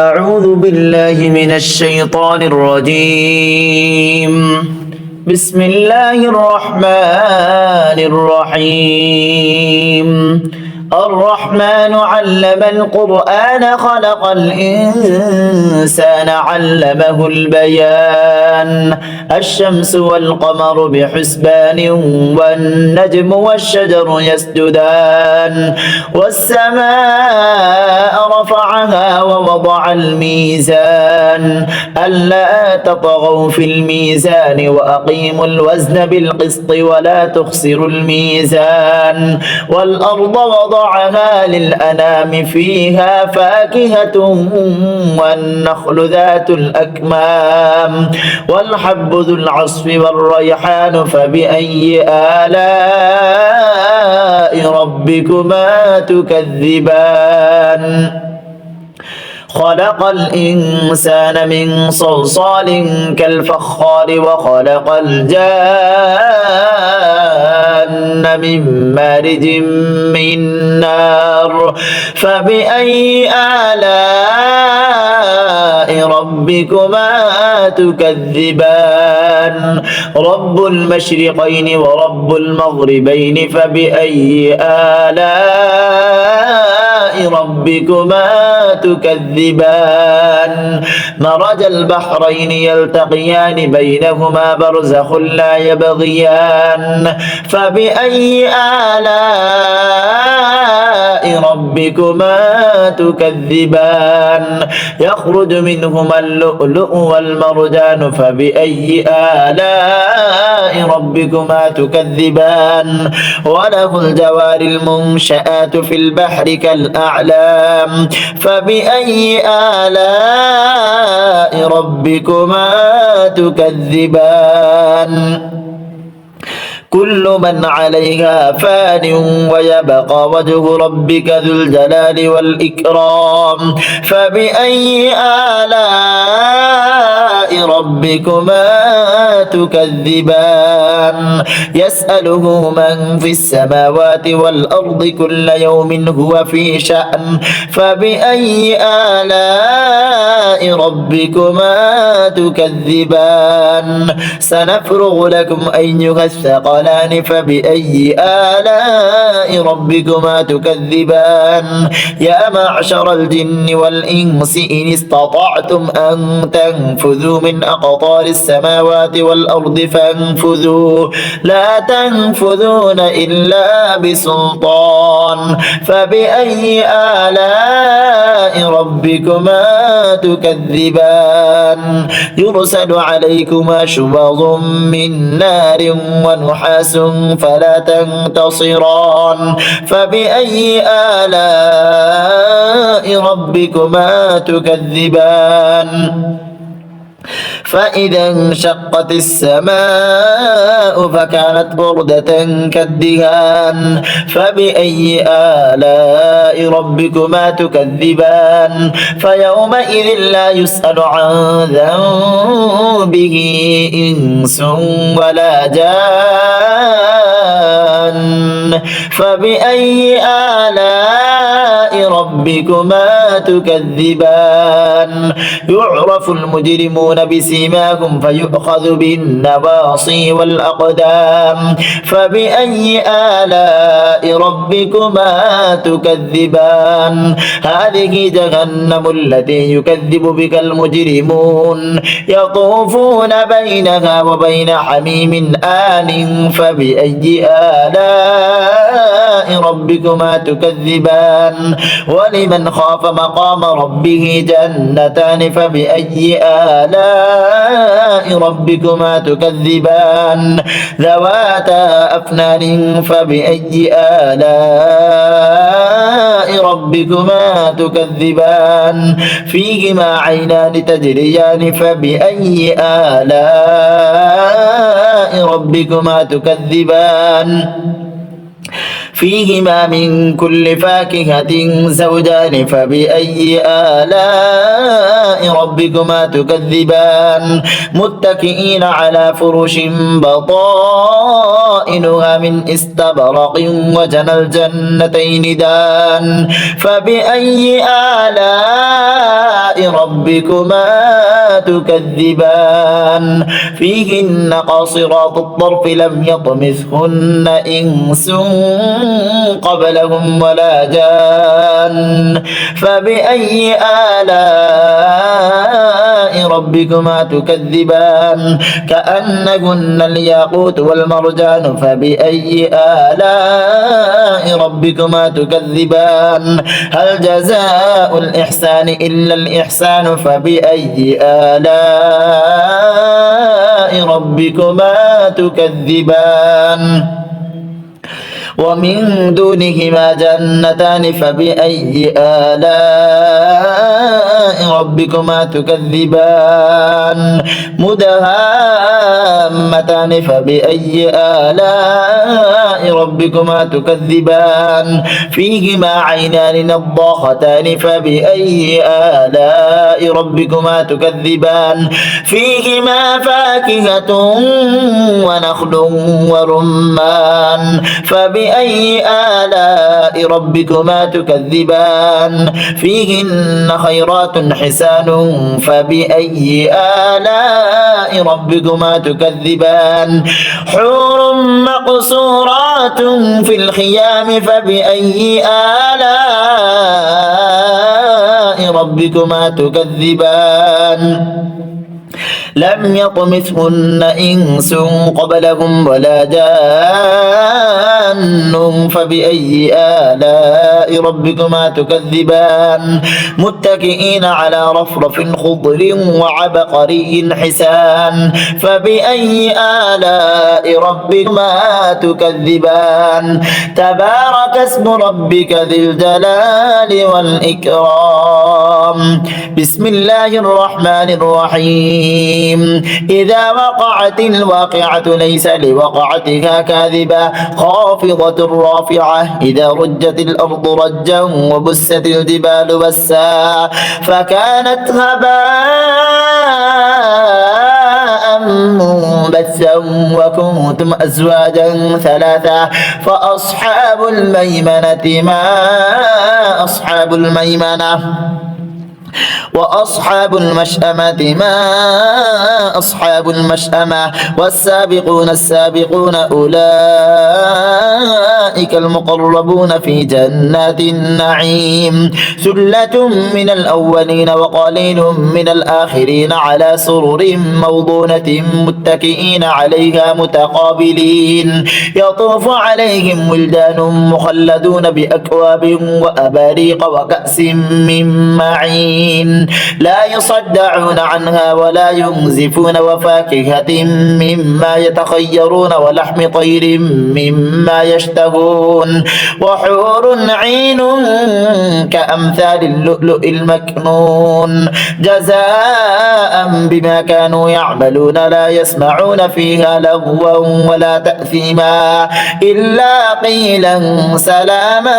أعوذ بالله من الشيطان الرجيم. بسم الله الرحمن الرحيم. الرحمن علم القرآن خلق الإنسان علمه البيان. الشمس والقمر بحسبان والنجم والشجر يسجدان والسماء رفعها ووضع الميزان ألا تطغوا في الميزان وأقيموا الوزن بالقسط ولا تخسروا الميزان والأرض وضعها للأنام فيها فاكهة والنخل ذات الأكمام والحب ذو العصف والريحان فبأي آلاء ربكما تكذبان خلق الإنسان من صلصال كالفخار وخلق الجان من مارج من نار فبأي آلاء ربكما تكذبان رب المشرقين ورب المغربين فبأي آلاء ربكما تكذبان مرج البحرين يلتقيان بينهما برزخ لا يبغيان فبأي آلاء ربكما تكذبان يخرج منهما اللؤلؤ والمرجان فبأي آلاء ربكما تكذبان وله الجوار المنشآت في البحر كالأعلام فبأي آلاء ربكما تكذبان كل من عليها فان ويبقى وجه ربك ذو الجلال والإكرام فبأي آلاء ربكما تكذبان يسأله من في السماوات والأرض كل يوم هو في شأن فبأي آلاء ربكما تكذبان سنفرغ لكم أيها الثقلان فبأي آلاء ربكما تكذبان يا معشر الجن والإنس إن استطعتم أن تنفذوا من أقطار السماوات والأرض فانفذوا لا تنفذون إلا بسلطان فبأي آلاء ربكما تكذبان يرسل عليكما شواظ من نار ونحاس فلا تنتصران فبأي آلاء ربكما تكذبان فإذا انشقت السماء فكانت بردة كالدهان فبأي آلاء ربكما تكذبان فيومئذ لا يسأل عن ذنبه إنس ولا جان فبأي آلاء ربكما تكذبان يعرف المجرمون بسيماهم فيؤخذ بالنواصي والأقدام فبأي آلاء ربكما تكذبان هذه جهنم التي يكذب بك المجرمون يطوفون بينها وبين حميم آن فبأي آلاء ربكما تكذبان ولمن خاف مقام ربه جنتان فبأي آلاء ربكما تكذبان ذواتا أفنان فبأي آلاء ربكما تكذبان فيهما عينان تجريان فبأي آلاء ربكما تكذبان فيهما من كل فاكهة زوجان فبأي آلاء ربكما تكذبان متكئين على فرش بطائنها من استبرق وجنى الجنتين دان فبأي آلاء ربكما تكذبان فيهن قاصرات الطرف لم يطمثهن إنس قبلهم ولا جان فبأي آلاء ربكما تكذبان كأنهن الياقوت والمرجان فبأي آلاء ربكما تكذبان هل جزاء الإحسان إلا الإحسان فبأي آلاء ربكما تكذبان ومن دونهما جنتان فبأي آلاء ربكما تكذبان مدهامتان فبأي آلاء ربكما تكذبان فيهما عينان نضاختان فبأي آلاء ربكما تكذبان فيهما فاكهة ونخل ورمان فبأي آلاء ربكما تكذبان فيهن خيرات حسان فبأي آلاء ربكما تكذبان حور مقصورات في الخيام فبأي آلاء ربكما تكذبان لم يطمثهن إنس قبلهم ولا جان فبأي آلاء ربكما تكذبان متكئين على رفرف خضر وعبقري حسان فبأي آلاء ربكما تكذبان تبارك اسم ربك ذي الجلال والإكرام بسم الله الرحمن الرحيم إذا وقعت الواقعة ليس لوقعتها كاذبة خافضة رافعة إذا رجت الأرض رجا وبست الجبال بسا فكانت هباء منبثا وكنتم أزواجا ثلاثة فأصحاب الميمنة ما أصحاب الميمنة وأصحاب المشأمة ما أصحاب المشأمة والسابقون السابقون أولئك المقربون في جنات النعيم ثلة من الأولين وقليل من الآخرين على سرر موضونة متكئين عليها متقابلين يطوف عليهم ولدان مخلدون بأكواب وأباريق وكأس من معين لا يصدعون عنها ولا ينزفون وفاكهة مما يتخيرون ولحم طير مما يشتهون وحور عين كأمثال اللؤلؤ المكنون جزاء بما كانوا يعملون لا يسمعون فيها لغوا ولا تأثيما إلا قيلا سلاما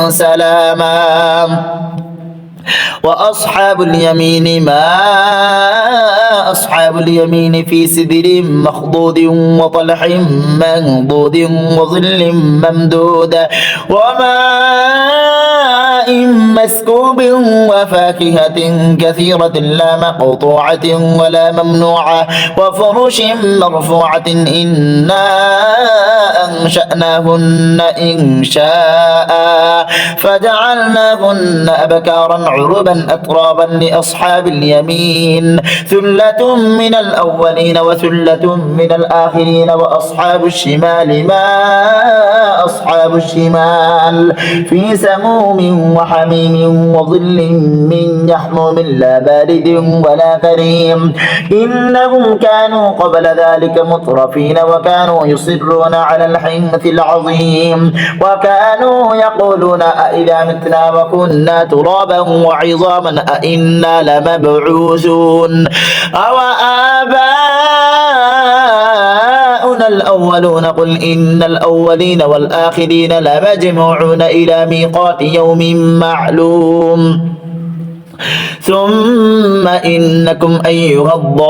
سلاما وأصحاب اليمين ما أصحاب اليمين في سدر مخضود وطلح منضود وظل ممدود وماء مسكوب وفاكهة كثيرة لا مقطوعة ولا ممنوعة وفرش مرفوعة إنا أنشأناهن إنشاء فجعلناهن أبكارا عربا أترابا لأصحاب اليمين ثلة من الأولين وثلة من الآخرين وأصحاب الشمال ما أصحاب الشمال في سموم وحميم وظل من يحموم لا بارد ولا كريم إنهم كانوا قبل ذلك مترفين وكانوا يصرون على الحنث العظيم وكانوا يقولون أئذا متنا وكنا ترابا وعظاما أئنا لمبعوثون أو آباؤنا الأولون قل إن الأولين والآخرين لمجموعون إلى ميقات يوم معلوم ثم إنكم أيها الضالون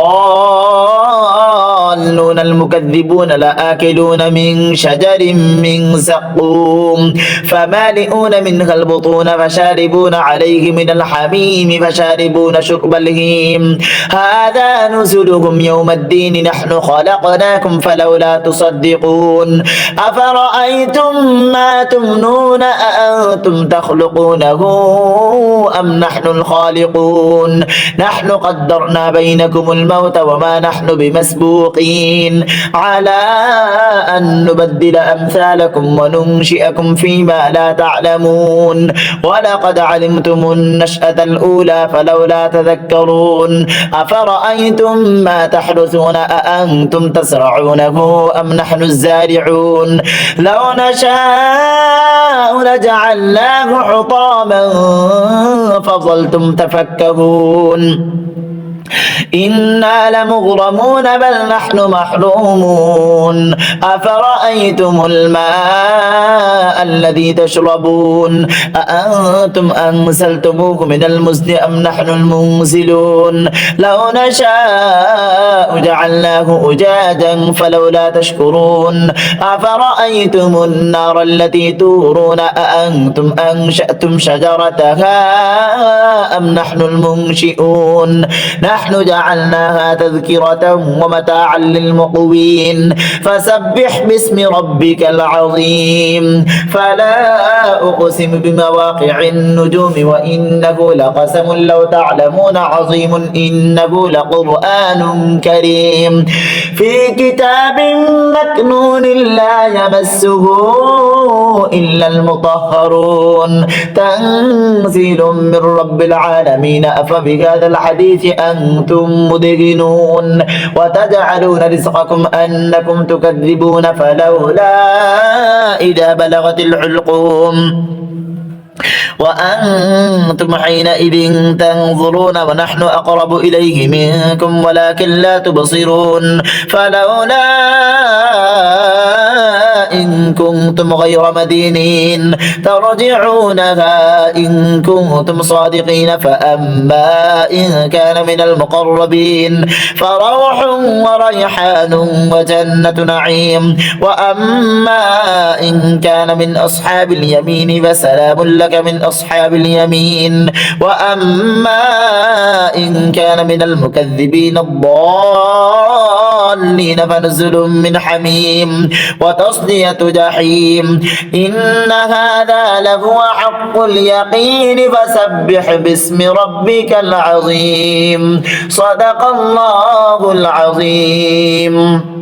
المكذبون لآكلون من شجر من زقوم فمالئون منها البطون فشاربون عليه من الحميم فشاربون شرب الهيم هذا نزلهم يوم الدين نحن خلقناكم فلولا تصدقون أفرأيتم ما تمنون أأنتم تخلقونه أم نحن الخالقون نحن قدرنا بينكم الموت وما نحن بمسبوقين على أن نبدل أمثالكم وننشئكم فيما لا تعلمون ولقد علمتم النشأة الأولى فلولا تذكرون أفرأيتم ما تحدثون أأنتم تزرعونه أم نحن الزارعون لو نشاء لجعلناه حطاما فظلتم تفكهون إنا لمغرمون بل نحن محرومون أفرأيتم الماء الذي تشربون أأنتم أنزلتموه من المزن أم نحن المنزلون لو نشاء جعلناه أجاجا فلولا تشكرون أفرأيتم النار التي تورون أأنتم أنشأتم شجرتها أم نحن المنشئون نحن جعلناها تذكرة ومتاعا للمقوين فسبح باسم ربك العظيم فلا أقسم بمواقع النجوم وإنه لقسم لو تعلمون عظيم إنه لقرآن كريم في كتاب مكنون لا يمسه إلا المطهرون تنزيل من رب العالمين أفبهذا الحديث أنتم مدهنون وتجعلون رزقكم أنكم تكذبون فلولا إذا بلغت الحلقوم وأنتم حينئذ تنظرون ونحن أقرب إليه منكم ولكن لا تبصرون فلولا إن كنتم غير مدينين ترجعونها إن كنتم صادقين فأما إن كان من المقربين فروح وريحان وجنة نعيم وأما إن كان من أصحاب اليمين فسلام لك من أصحاب اليمين وأما إن كان من المكذبين الضالين فنزل من حميم وتصلية جحيم إن هذا لهو حق اليقين فسبح باسم ربك العظيم صدق الله العظيم.